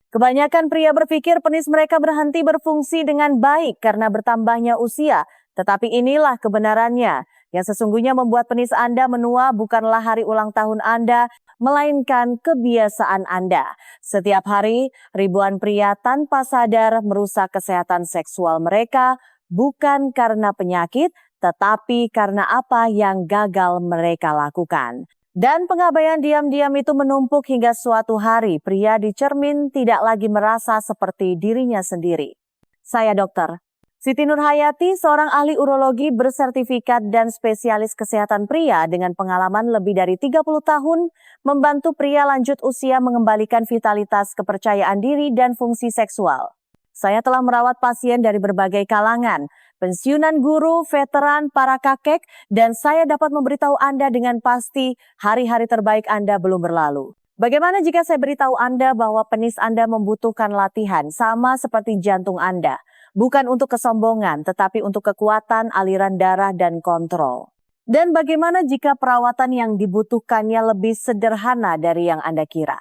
Kebanyakan pria berpikir penis mereka berhenti berfungsi dengan baik karena bertambahnya usia. Tetapi inilah kebenarannya. Yang sesungguhnya membuat penis Anda menua bukanlah hari ulang tahun Anda, melainkan kebiasaan Anda. Setiap hari, ribuan pria tanpa sadar merusak kesehatan seksual mereka, bukan karena penyakit, tetapi karena apa yang gagal mereka lakukan. Dan pengabaian diam-diam itu menumpuk hingga suatu hari pria di cermin tidak lagi merasa seperti dirinya sendiri. Saya Dr. Siti Nurhayati, seorang ahli urologi bersertifikat dan spesialis kesehatan pria dengan pengalaman lebih dari 30 tahun, membantu pria lanjut usia mengembalikan vitalitas, kepercayaan diri, dan fungsi seksual. Saya telah merawat pasien dari berbagai kalangan, pensiunan guru, veteran, para kakek, dan saya dapat memberitahu Anda dengan pasti hari-hari terbaik Anda belum berlalu. Bagaimana jika saya beritahu Anda bahwa penis Anda membutuhkan latihan sama seperti jantung Anda? Bukan untuk kesombongan, tetapi untuk kekuatan, aliran darah, dan kontrol. Dan bagaimana jika perawatan yang dibutuhkannya lebih sederhana dari yang Anda kira?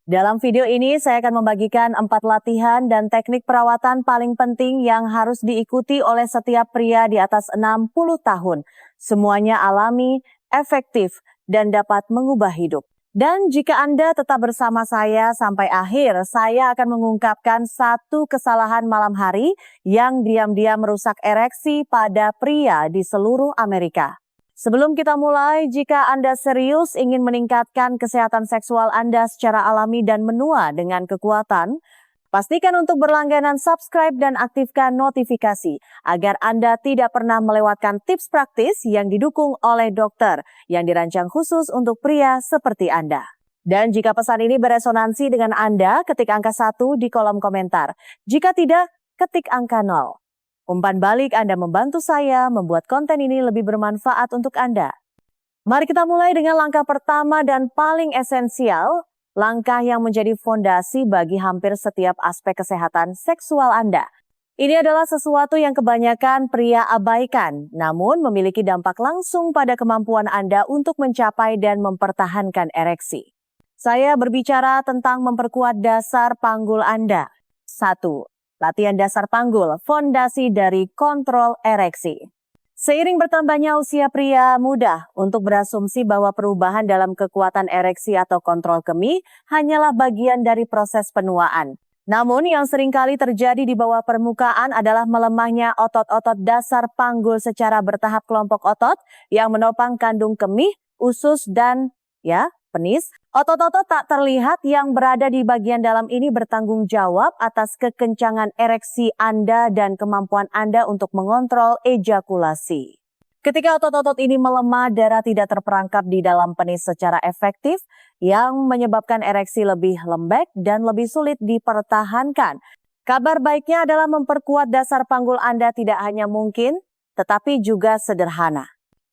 Dalam video ini saya akan membagikan 4 latihan dan teknik perawatan paling penting yang harus diikuti oleh setiap pria di atas 60 tahun. Semuanya alami, efektif, dan dapat mengubah hidup. Dan jika Anda tetap bersama saya sampai akhir, saya akan mengungkapkan satu kesalahan malam hari yang diam-diam merusak ereksi pada pria di seluruh Amerika. Sebelum kita mulai, jika Anda serius ingin meningkatkan kesehatan seksual Anda secara alami dan menua dengan kekuatan, pastikan untuk berlangganan subscribe dan aktifkan notifikasi agar Anda tidak pernah melewatkan tips praktis yang didukung oleh dokter yang dirancang khusus untuk pria seperti Anda. Dan jika pesan ini beresonansi dengan Anda, ketik angka 1 di kolom komentar. Jika tidak, ketik angka 0. Umpan balik Anda membantu saya membuat konten ini lebih bermanfaat untuk Anda. Mari kita mulai dengan langkah pertama dan paling esensial, langkah yang menjadi fondasi bagi hampir setiap aspek kesehatan seksual Anda. Ini adalah sesuatu yang kebanyakan pria abaikan, namun memiliki dampak langsung pada kemampuan Anda untuk mencapai dan mempertahankan ereksi. Saya berbicara tentang memperkuat dasar panggul Anda. 1. Latihan dasar panggul, fondasi dari kontrol ereksi. Seiring bertambahnya usia pria muda untuk berasumsi bahwa perubahan dalam kekuatan ereksi atau kontrol kemih hanyalah bagian dari proses penuaan. Namun yang seringkali terjadi di bawah permukaan adalah melemahnya otot-otot dasar panggul secara bertahap kelompok otot yang menopang kandung kemih, usus, dan penis. Otot-otot tak terlihat yang berada di bagian dalam ini bertanggung jawab atas kekencangan ereksi Anda dan kemampuan Anda untuk mengontrol ejakulasi. Ketika otot-otot ini melemah, darah tidak terperangkap di dalam penis secara efektif, yang menyebabkan ereksi lebih lembek dan lebih sulit dipertahankan. Kabar baiknya adalah memperkuat dasar panggul Anda tidak hanya mungkin, tetapi juga sederhana.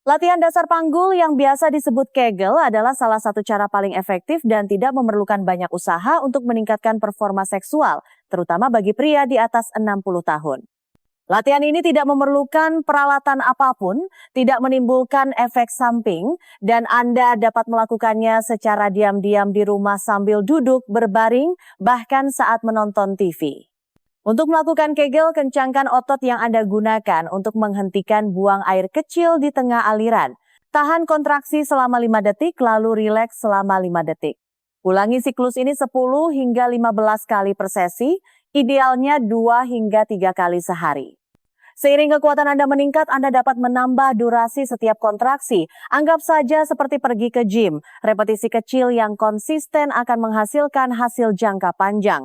Latihan dasar panggul yang biasa disebut Kegel adalah salah satu cara paling efektif dan tidak memerlukan banyak usaha untuk meningkatkan performa seksual, terutama bagi pria di atas 60 tahun. Latihan ini tidak memerlukan peralatan apapun, tidak menimbulkan efek samping, dan Anda dapat melakukannya secara diam-diam di rumah sambil duduk, berbaring, bahkan saat menonton TV. Untuk melakukan Kegel, kencangkan otot yang Anda gunakan untuk menghentikan buang air kecil di tengah aliran. Tahan kontraksi selama 5 detik, lalu rileks selama 5 detik. Ulangi siklus ini 10 hingga 15 kali per sesi, idealnya 2 hingga 3 kali sehari. Seiring kekuatan Anda meningkat, Anda dapat menambah durasi setiap kontraksi. Anggap saja seperti pergi ke gym. Repetisi kecil yang konsisten akan menghasilkan hasil jangka panjang.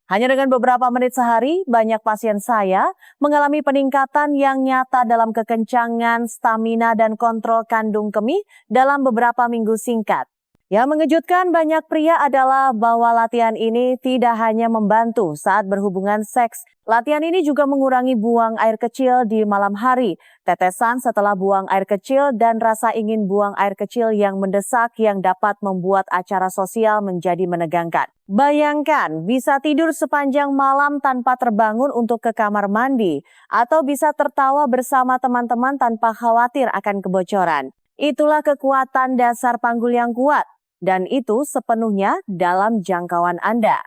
Hanya dengan beberapa menit sehari, banyak pasien saya mengalami peningkatan yang nyata dalam kekencangan, stamina, dan kontrol kandung kemih dalam beberapa minggu singkat. Yang mengejutkan banyak pria adalah bahwa latihan ini tidak hanya membantu saat berhubungan seks. Latihan ini juga mengurangi buang air kecil di malam hari, tetesan setelah buang air kecil, dan rasa ingin buang air kecil yang mendesak yang dapat membuat acara sosial menjadi menegangkan. Bayangkan bisa tidur sepanjang malam tanpa terbangun untuk ke kamar mandi, atau bisa tertawa bersama teman-teman tanpa khawatir akan kebocoran. Itulah kekuatan dasar panggul yang kuat. Dan itu sepenuhnya dalam jangkauan Anda.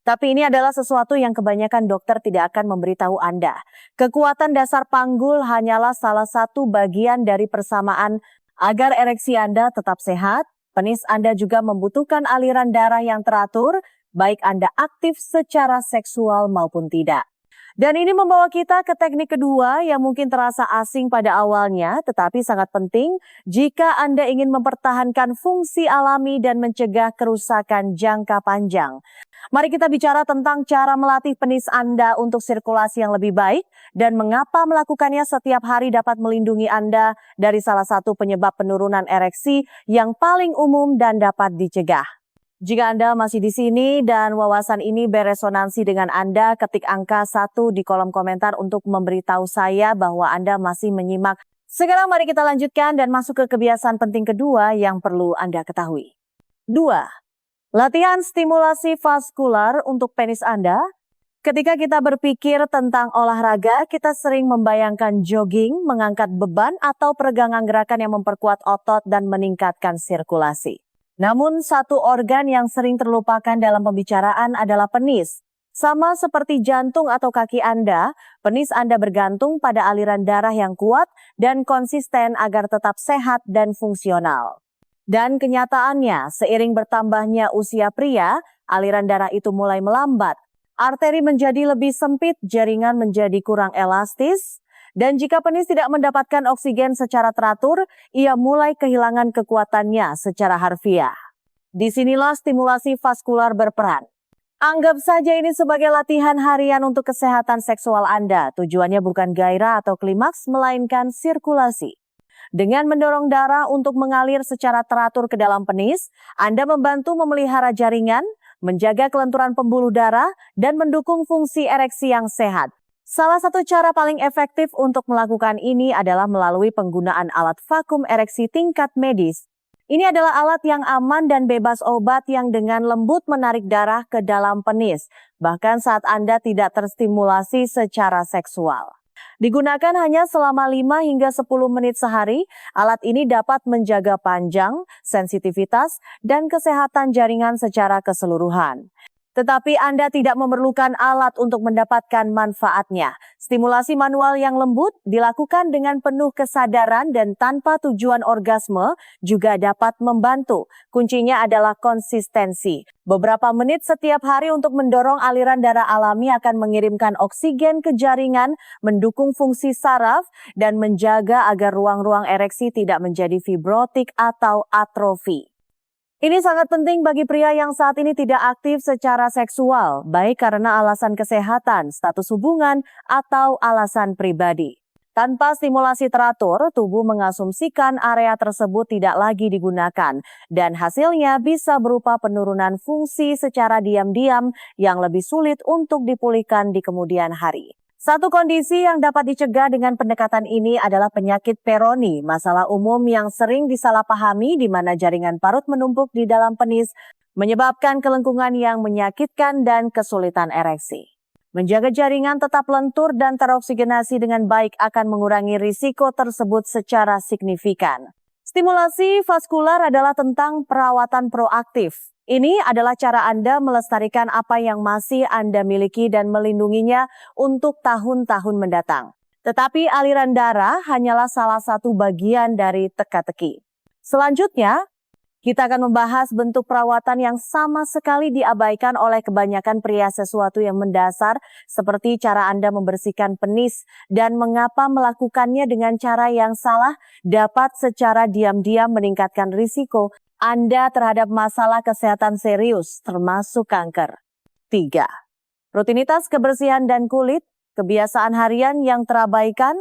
Tapi ini adalah sesuatu yang kebanyakan dokter tidak akan memberitahu Anda. Kekuatan dasar panggul hanyalah salah satu bagian dari persamaan agar ereksi Anda tetap sehat. Penis Anda juga membutuhkan aliran darah yang teratur, baik Anda aktif secara seksual maupun tidak. Dan ini membawa kita ke teknik kedua yang mungkin terasa asing pada awalnya, tetapi sangat penting jika Anda ingin mempertahankan fungsi alami dan mencegah kerusakan jangka panjang. Mari kita bicara tentang cara melatih penis Anda untuk sirkulasi yang lebih baik dan mengapa melakukannya setiap hari dapat melindungi Anda dari salah satu penyebab penurunan ereksi yang paling umum dan dapat dicegah. Jika Anda masih di sini dan wawasan ini beresonansi dengan Anda, ketik angka 1 di kolom komentar untuk memberitahu saya bahwa Anda masih menyimak. Sekarang mari kita lanjutkan dan masuk ke kebiasaan penting kedua yang perlu Anda ketahui. 2. Latihan stimulasi vaskular untuk penis Anda. Ketika kita berpikir tentang olahraga, kita sering membayangkan jogging, mengangkat beban, atau peregangan gerakan yang memperkuat otot dan meningkatkan sirkulasi. Namun satu organ yang sering terlupakan dalam pembicaraan adalah penis. Sama seperti jantung atau kaki Anda, penis Anda bergantung pada aliran darah yang kuat dan konsisten agar tetap sehat dan fungsional. Dan kenyataannya, seiring bertambahnya usia pria, aliran darah itu mulai melambat. Arteri menjadi lebih sempit, jaringan menjadi kurang elastis, dan jika penis tidak mendapatkan oksigen secara teratur, ia mulai kehilangan kekuatannya secara harfiah. Disinilah stimulasi vaskular berperan. Anggap saja ini sebagai latihan harian untuk kesehatan seksual Anda. Tujuannya bukan gairah atau klimaks, melainkan sirkulasi. Dengan mendorong darah untuk mengalir secara teratur ke dalam penis, Anda membantu memelihara jaringan, menjaga kelenturan pembuluh darah, dan mendukung fungsi ereksi yang sehat. Salah satu cara paling efektif untuk melakukan ini adalah melalui penggunaan alat vakum ereksi tingkat medis. Ini adalah alat yang aman dan bebas obat yang dengan lembut menarik darah ke dalam penis, bahkan saat Anda tidak terstimulasi secara seksual. Digunakan hanya selama 5 hingga 10 menit sehari, alat ini dapat menjaga panjang, sensitivitas, dan kesehatan jaringan secara keseluruhan. Tetapi Anda tidak memerlukan alat untuk mendapatkan manfaatnya. Stimulasi manual yang lembut dilakukan dengan penuh kesadaran dan tanpa tujuan orgasme juga dapat membantu. Kuncinya adalah konsistensi. Beberapa menit setiap hari untuk mendorong aliran darah alami akan mengirimkan oksigen ke jaringan, mendukung fungsi saraf, dan menjaga agar ruang-ruang ereksi tidak menjadi fibrotik atau atrofi. Ini sangat penting bagi pria yang saat ini tidak aktif secara seksual, baik karena alasan kesehatan, status hubungan, atau alasan pribadi. Tanpa stimulasi teratur, tubuh mengasumsikan area tersebut tidak lagi digunakan, dan hasilnya bisa berupa penurunan fungsi secara diam-diam yang lebih sulit untuk dipulihkan di kemudian hari. Satu kondisi yang dapat dicegah dengan pendekatan ini adalah penyakit peroni, masalah umum yang sering disalahpahami di mana jaringan parut menumpuk di dalam penis, menyebabkan kelengkungan yang menyakitkan dan kesulitan ereksi. Menjaga jaringan tetap lentur dan teroksigenasi dengan baik akan mengurangi risiko tersebut secara signifikan. Stimulasi vaskular adalah tentang perawatan proaktif. Ini adalah cara Anda melestarikan apa yang masih Anda miliki dan melindunginya untuk tahun-tahun mendatang. Tetapi aliran darah hanyalah salah satu bagian dari teka-teki. Selanjutnya, kita akan membahas bentuk perawatan yang sama sekali diabaikan oleh kebanyakan pria, sesuatu yang mendasar seperti cara Anda membersihkan penis dan mengapa melakukannya dengan cara yang salah dapat secara diam-diam meningkatkan risiko Anda terhadap masalah kesehatan serius, termasuk kanker. 3. Rutinitas kebersihan dan kulit, kebiasaan harian yang terabaikan.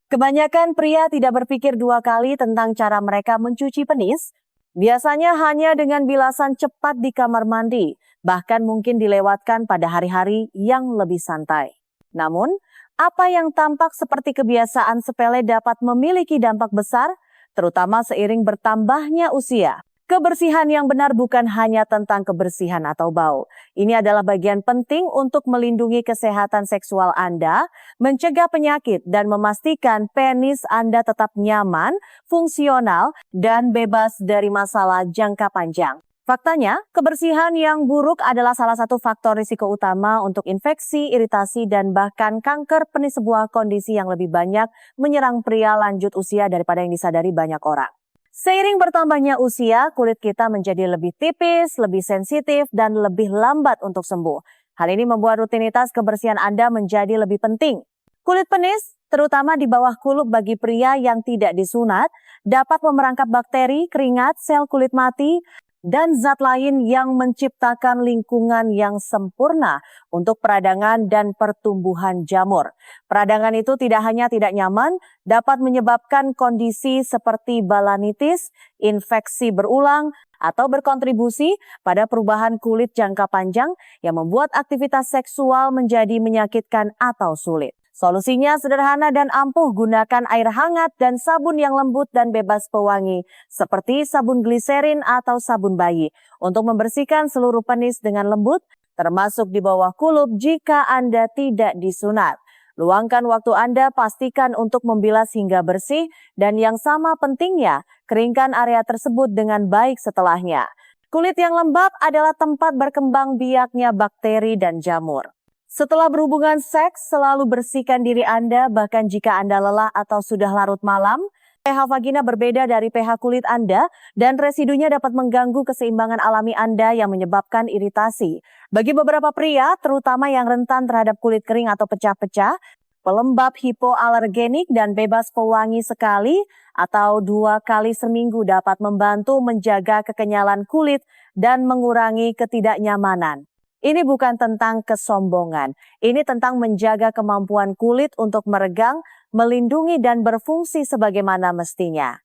Kebanyakan pria tidak berpikir 2 kali tentang cara mereka mencuci penis. Biasanya hanya dengan bilasan cepat di kamar mandi, bahkan mungkin dilewatkan pada hari-hari yang lebih santai. Namun, apa yang tampak seperti kebiasaan sepele dapat memiliki dampak besar, terutama seiring bertambahnya usia. Kebersihan yang benar bukan hanya tentang kebersihan atau bau. Ini adalah bagian penting untuk melindungi kesehatan seksual Anda, mencegah penyakit, dan memastikan penis Anda tetap nyaman, fungsional, dan bebas dari masalah jangka panjang. Faktanya, kebersihan yang buruk adalah salah satu faktor risiko utama untuk infeksi, iritasi, dan bahkan kanker penis, sebuah kondisi yang lebih banyak menyerang pria lanjut usia daripada yang disadari banyak orang. Seiring bertambahnya usia, kulit kita menjadi lebih tipis, lebih sensitif, dan lebih lambat untuk sembuh. Hal ini membuat rutinitas kebersihan Anda menjadi lebih penting. Kulit penis, terutama di bawah kulup bagi pria yang tidak disunat, dapat memerangkap bakteri, keringat, sel kulit mati, dan zat lain yang menciptakan lingkungan yang sempurna untuk peradangan dan pertumbuhan jamur. Peradangan itu tidak hanya tidak nyaman, dapat menyebabkan kondisi seperti balanitis, infeksi berulang, atau berkontribusi pada perubahan kulit jangka panjang yang membuat aktivitas seksual menjadi menyakitkan atau sulit. Solusinya sederhana dan ampuh, gunakan air hangat dan sabun yang lembut dan bebas pewangi, seperti sabun gliserin atau sabun bayi, untuk membersihkan seluruh penis dengan lembut, termasuk di bawah kulup jika Anda tidak disunat. Luangkan waktu Anda, pastikan untuk membilas hingga bersih, dan yang sama pentingnya, keringkan area tersebut dengan baik setelahnya. Kulit yang lembab adalah tempat berkembang biaknya bakteri dan jamur. Setelah berhubungan seks, selalu bersihkan diri Anda, bahkan jika Anda lelah atau sudah larut malam. pH vagina berbeda dari pH kulit Anda, dan residunya dapat mengganggu keseimbangan alami Anda yang menyebabkan iritasi. Bagi beberapa pria, terutama yang rentan terhadap kulit kering atau pecah-pecah, pelembab hipoalergenik dan bebas pewangi sekali atau 2 kali seminggu dapat membantu menjaga kekenyalan kulit dan mengurangi ketidaknyamanan. Ini bukan tentang kesombongan, ini tentang menjaga kemampuan kulit untuk meregang, melindungi, dan berfungsi sebagaimana mestinya.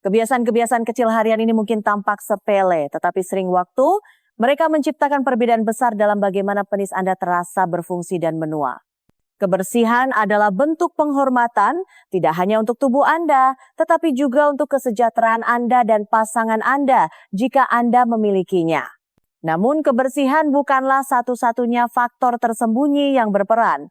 Kebiasaan-kebiasaan kecil harian ini mungkin tampak sepele, tetapi sering waktu mereka menciptakan perbedaan besar dalam bagaimana penis Anda terasa, berfungsi, dan menua. Kebersihan adalah bentuk penghormatan, tidak hanya untuk tubuh Anda, tetapi juga untuk kesejahteraan Anda dan pasangan Anda jika Anda memilikinya. Namun kebersihan bukanlah satu-satunya faktor tersembunyi yang berperan.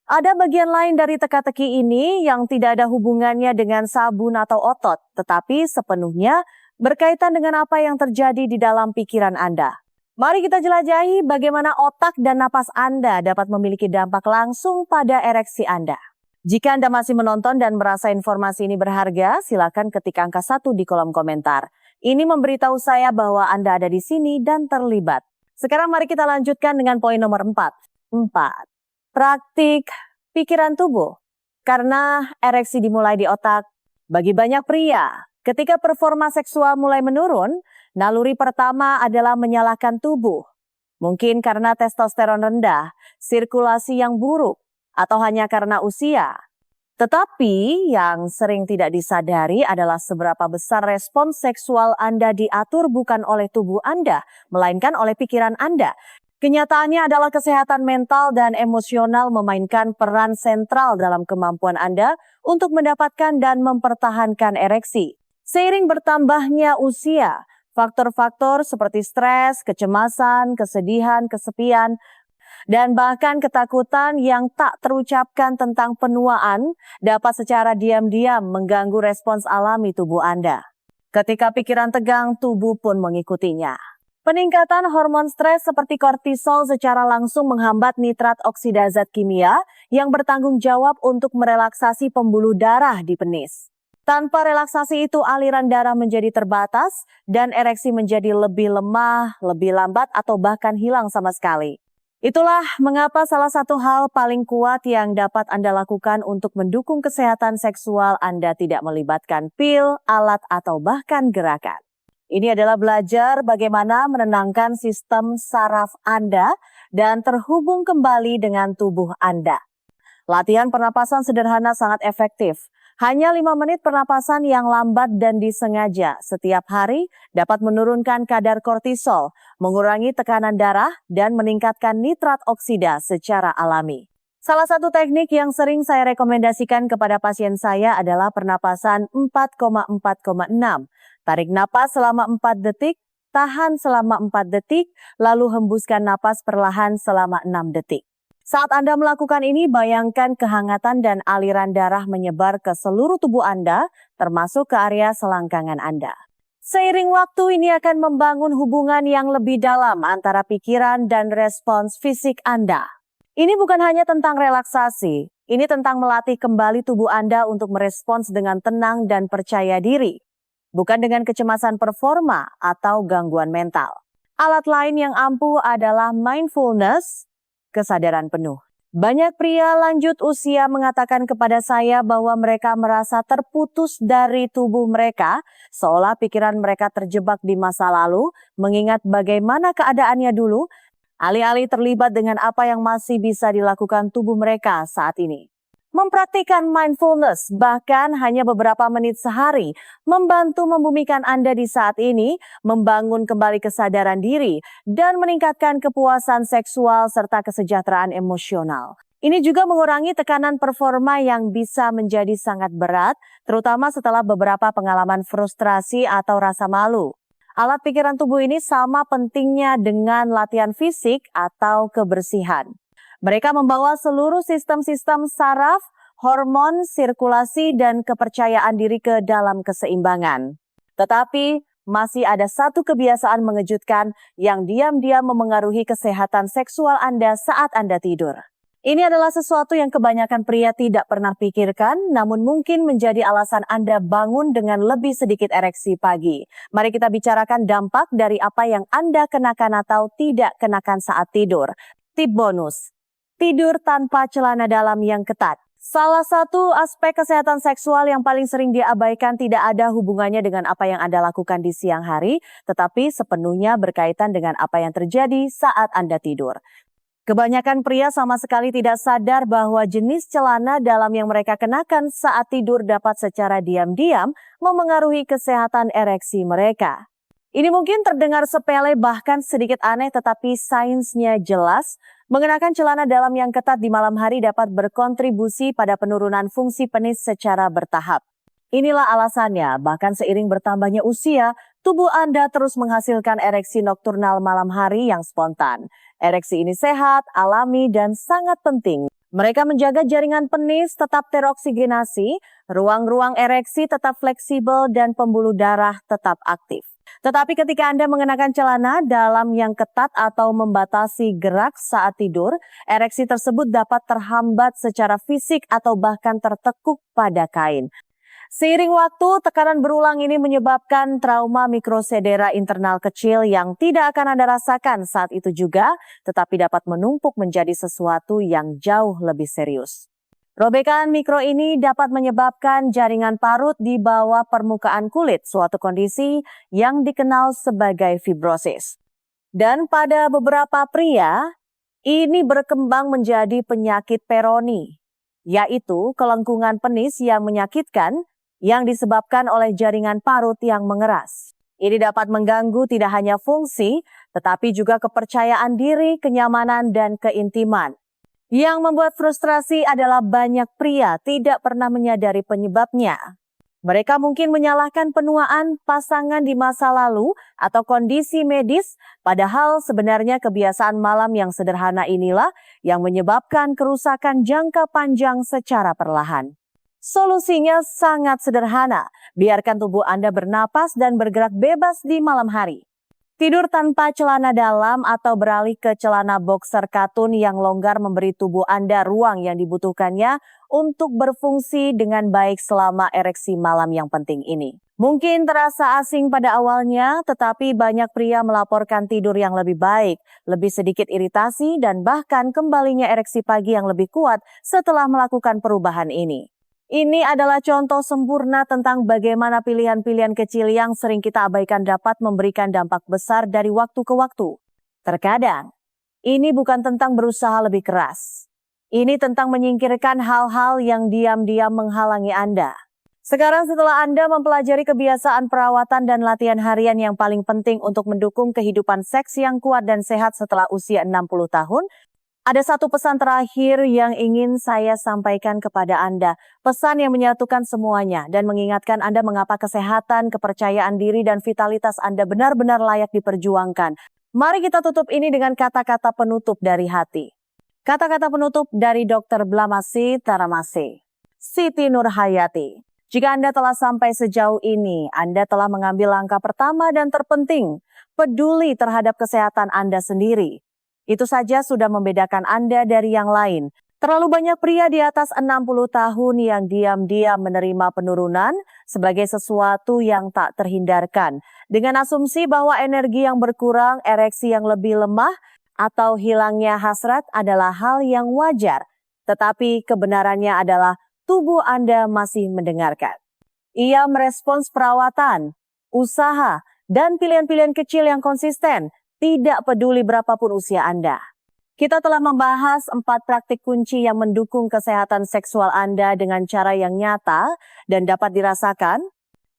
Ada bagian lain dari teka-teki ini yang tidak ada hubungannya dengan sabun atau otot, tetapi sepenuhnya berkaitan dengan apa yang terjadi di dalam pikiran Anda. Mari kita jelajahi bagaimana otak dan napas Anda dapat memiliki dampak langsung pada ereksi Anda. Jika Anda masih menonton dan merasa informasi ini berharga, silakan ketik angka 1 di kolom komentar. Ini memberitahu saya bahwa Anda ada di sini dan terlibat. Sekarang mari kita lanjutkan dengan poin nomor 4. 4. Praktik pikiran tubuh. Karena ereksi dimulai di otak, bagi banyak pria, ketika performa seksual mulai menurun, naluri pertama adalah menyalahkan tubuh. Mungkin karena testosteron rendah, sirkulasi yang buruk, atau hanya karena usia. Tetapi yang sering tidak disadari adalah seberapa besar respons seksual Anda diatur bukan oleh tubuh Anda, melainkan oleh pikiran Anda. Kenyataannya adalah kesehatan mental dan emosional memainkan peran sentral dalam kemampuan Anda untuk mendapatkan dan mempertahankan ereksi. Seiring bertambahnya usia, faktor-faktor seperti stres, kecemasan, kesedihan, kesepian, dan bahkan ketakutan yang tak terucapkan tentang penuaan dapat secara diam-diam mengganggu respons alami tubuh Anda. Ketika pikiran tegang, tubuh pun mengikutinya. Peningkatan hormon stres seperti kortisol secara langsung menghambat nitrat oksida, zat kimia yang bertanggung jawab untuk merelaksasi pembuluh darah di penis. Tanpa relaksasi itu, aliran darah menjadi terbatas dan ereksi menjadi lebih lemah, lebih lambat, atau bahkan hilang sama sekali. Itulah mengapa salah satu hal paling kuat yang dapat Anda lakukan untuk mendukung kesehatan seksual Anda tidak melibatkan pil, alat, atau bahkan gerakan. Ini adalah belajar bagaimana menenangkan sistem saraf Anda dan terhubung kembali dengan tubuh Anda. Latihan pernapasan sederhana sangat efektif. Hanya 5 menit pernapasan yang lambat dan disengaja setiap hari dapat menurunkan kadar kortisol, mengurangi tekanan darah, dan meningkatkan nitrat oksida secara alami. Salah satu teknik yang sering saya rekomendasikan kepada pasien saya adalah pernapasan 4,4,6. Tarik napas selama 4 detik, tahan selama 4 detik, lalu hembuskan napas perlahan selama 6 detik. Saat Anda melakukan ini, bayangkan kehangatan dan aliran darah menyebar ke seluruh tubuh Anda, termasuk ke area selangkangan Anda. Seiring waktu ini akan membangun hubungan yang lebih dalam antara pikiran dan respons fisik Anda. Ini bukan hanya tentang relaksasi, ini tentang melatih kembali tubuh Anda untuk merespons dengan tenang dan percaya diri, bukan dengan kecemasan performa atau gangguan mental. Alat lain yang ampuh adalah mindfulness, kesadaran penuh. Banyak pria lanjut usia mengatakan kepada saya bahwa mereka merasa terputus dari tubuh mereka, seolah pikiran mereka terjebak di masa lalu, mengingat bagaimana keadaannya dulu, alih-alih terlibat dengan apa yang masih bisa dilakukan tubuh mereka saat ini. Mempraktikkan mindfulness, bahkan hanya beberapa menit sehari, membantu membumikan Anda di saat ini, membangun kembali kesadaran diri, dan meningkatkan kepuasan seksual serta kesejahteraan emosional. Ini juga mengurangi tekanan performa yang bisa menjadi sangat berat, terutama setelah beberapa pengalaman frustrasi atau rasa malu. Alat pikiran tubuh ini sama pentingnya dengan latihan fisik atau kebersihan. Mereka membawa seluruh sistem-sistem saraf, hormon, sirkulasi, dan kepercayaan diri ke dalam keseimbangan. Tetapi masih ada satu kebiasaan mengejutkan yang diam-diam memengaruhi kesehatan seksual Anda saat Anda tidur. Ini adalah sesuatu yang kebanyakan pria tidak pernah pikirkan, namun mungkin menjadi alasan Anda bangun dengan lebih sedikit ereksi pagi. Mari kita bicarakan dampak dari apa yang Anda kenakan atau tidak kenakan saat tidur. Tip bonus. Tidur tanpa celana dalam yang ketat. Salah satu aspek kesehatan seksual yang paling sering diabaikan tidak ada hubungannya dengan apa yang Anda lakukan di siang hari, tetapi sepenuhnya berkaitan dengan apa yang terjadi saat Anda tidur. Kebanyakan pria sama sekali tidak sadar bahwa jenis celana dalam yang mereka kenakan saat tidur dapat secara diam-diam memengaruhi kesehatan ereksi mereka. Ini mungkin terdengar sepele bahkan sedikit aneh, tetapi sainsnya jelas. Mengenakan celana dalam yang ketat di malam hari dapat berkontribusi pada penurunan fungsi penis secara bertahap. Inilah alasannya, bahkan seiring bertambahnya usia, tubuh Anda terus menghasilkan ereksi nokturnal malam hari yang spontan. Ereksi ini sehat, alami, dan sangat penting. Mereka menjaga jaringan penis tetap teroksigenasi, ruang-ruang ereksi tetap fleksibel, dan pembuluh darah tetap aktif. Tetapi ketika Anda mengenakan celana dalam yang ketat atau membatasi gerak saat tidur, ereksi tersebut dapat terhambat secara fisik atau bahkan tertekuk pada kain. Seiring waktu, tekanan berulang ini menyebabkan trauma mikrosedera internal kecil yang tidak akan Anda rasakan saat itu juga, tetapi dapat menumpuk menjadi sesuatu yang jauh lebih serius. Robekan mikro ini dapat menyebabkan jaringan parut di bawah permukaan kulit, suatu kondisi yang dikenal sebagai fibrosis. Dan pada beberapa pria, ini berkembang menjadi penyakit Peyronie, yaitu kelengkungan penis yang menyakitkan yang disebabkan oleh jaringan parut yang mengeras. Ini dapat mengganggu tidak hanya fungsi, tetapi juga kepercayaan diri, kenyamanan, dan keintiman. Yang membuat frustrasi adalah banyak pria tidak pernah menyadari penyebabnya. Mereka mungkin menyalahkan penuaan pasangan di masa lalu atau kondisi medis, padahal sebenarnya kebiasaan malam yang sederhana inilah yang menyebabkan kerusakan jangka panjang secara perlahan. Solusinya sangat sederhana, biarkan tubuh Anda bernapas dan bergerak bebas di malam hari. Tidur tanpa celana dalam atau beralih ke celana boxer katun yang longgar memberi tubuh Anda ruang yang dibutuhkannya untuk berfungsi dengan baik selama ereksi malam yang penting ini. Mungkin terasa asing pada awalnya, tetapi banyak pria melaporkan tidur yang lebih baik, lebih sedikit iritasi, dan bahkan kembalinya ereksi pagi yang lebih kuat setelah melakukan perubahan ini. Ini adalah contoh sempurna tentang bagaimana pilihan-pilihan kecil yang sering kita abaikan dapat memberikan dampak besar dari waktu ke waktu. Terkadang, ini bukan tentang berusaha lebih keras. Ini tentang menyingkirkan hal-hal yang diam-diam menghalangi Anda. Sekarang setelah Anda mempelajari kebiasaan perawatan dan latihan harian yang paling penting untuk mendukung kehidupan seks yang kuat dan sehat setelah usia 60 tahun, ada satu pesan terakhir yang ingin saya sampaikan kepada Anda. Pesan yang menyatukan semuanya dan mengingatkan Anda mengapa kesehatan, kepercayaan diri, dan vitalitas Anda benar-benar layak diperjuangkan. Mari kita tutup ini dengan kata-kata penutup dari hati. Kata-kata penutup dari Dr. Blamasi Taramase, Siti Nurhayati. Jika Anda telah sampai sejauh ini, Anda telah mengambil langkah pertama dan terpenting, peduli terhadap kesehatan Anda sendiri. Itu saja sudah membedakan Anda dari yang lain. Terlalu banyak pria di atas 60 tahun yang diam-diam menerima penurunan sebagai sesuatu yang tak terhindarkan. Dengan asumsi bahwa energi yang berkurang, ereksi yang lebih lemah, atau hilangnya hasrat adalah hal yang wajar. Tetapi kebenarannya adalah tubuh Anda masih mendengarkan. Ia merespons perawatan, usaha, dan pilihan-pilihan kecil yang konsisten, tidak peduli berapapun usia Anda. Kita telah membahas 4 praktik kunci yang mendukung kesehatan seksual Anda dengan cara yang nyata dan dapat dirasakan.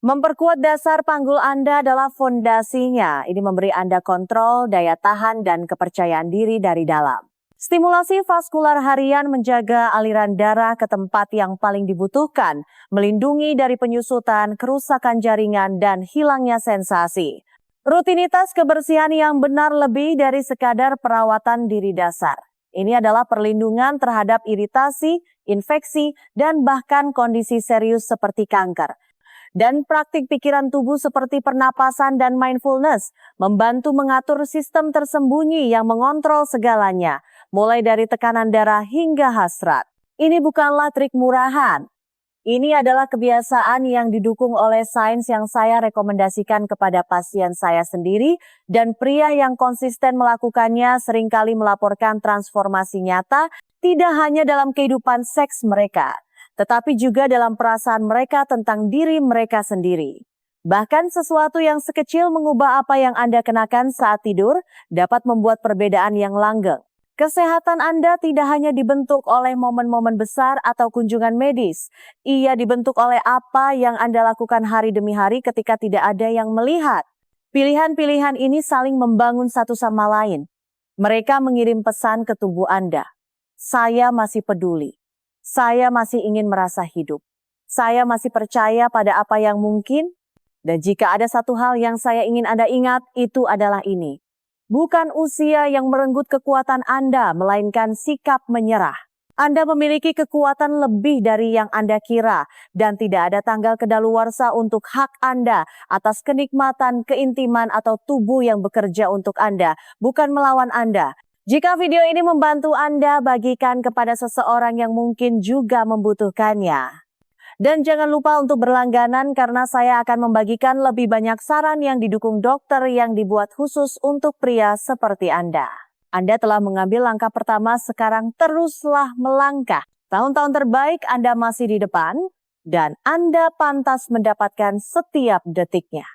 Memperkuat dasar panggul Anda adalah fondasinya. Ini memberi Anda kontrol, daya tahan, dan kepercayaan diri dari dalam. Stimulasi vaskular harian menjaga aliran darah ke tempat yang paling dibutuhkan, melindungi dari penyusutan, kerusakan jaringan, dan hilangnya sensasi. Rutinitas kebersihan yang benar lebih dari sekadar perawatan diri dasar. Ini adalah perlindungan terhadap iritasi, infeksi, dan bahkan kondisi serius seperti kanker. Dan praktik pikiran tubuh seperti pernapasan dan mindfulness membantu mengatur sistem tersembunyi yang mengontrol segalanya, mulai dari tekanan darah hingga hasrat. Ini bukanlah trik murahan. Ini adalah kebiasaan yang didukung oleh sains yang saya rekomendasikan kepada pasien saya sendiri, dan pria yang konsisten melakukannya seringkali melaporkan transformasi nyata tidak hanya dalam kehidupan seks mereka, tetapi juga dalam perasaan mereka tentang diri mereka sendiri. Bahkan sesuatu yang sekecil mengubah apa yang Anda kenakan saat tidur dapat membuat perbedaan yang langgeng. Kesehatan Anda tidak hanya dibentuk oleh momen-momen besar atau kunjungan medis. Ia dibentuk oleh apa yang Anda lakukan hari demi hari ketika tidak ada yang melihat. Pilihan-pilihan ini saling membangun satu sama lain. Mereka mengirim pesan ke tubuh Anda. Saya masih peduli. Saya masih ingin merasa hidup. Saya masih percaya pada apa yang mungkin. Dan jika ada satu hal yang saya ingin Anda ingat, itu adalah ini. Bukan usia yang merenggut kekuatan Anda, melainkan sikap menyerah. Anda memiliki kekuatan lebih dari yang Anda kira, dan tidak ada tanggal kedaluarsa untuk hak Anda atas kenikmatan, keintiman, atau tubuh yang bekerja untuk Anda, bukan melawan Anda. Jika video ini membantu Anda, bagikan kepada seseorang yang mungkin juga membutuhkannya. Dan jangan lupa untuk berlangganan karena saya akan membagikan lebih banyak saran yang didukung dokter yang dibuat khusus untuk pria seperti Anda. Anda telah mengambil langkah pertama, sekarang teruslah melangkah. Tahun-tahun terbaik Anda masih di depan dan Anda pantas mendapatkan setiap detiknya.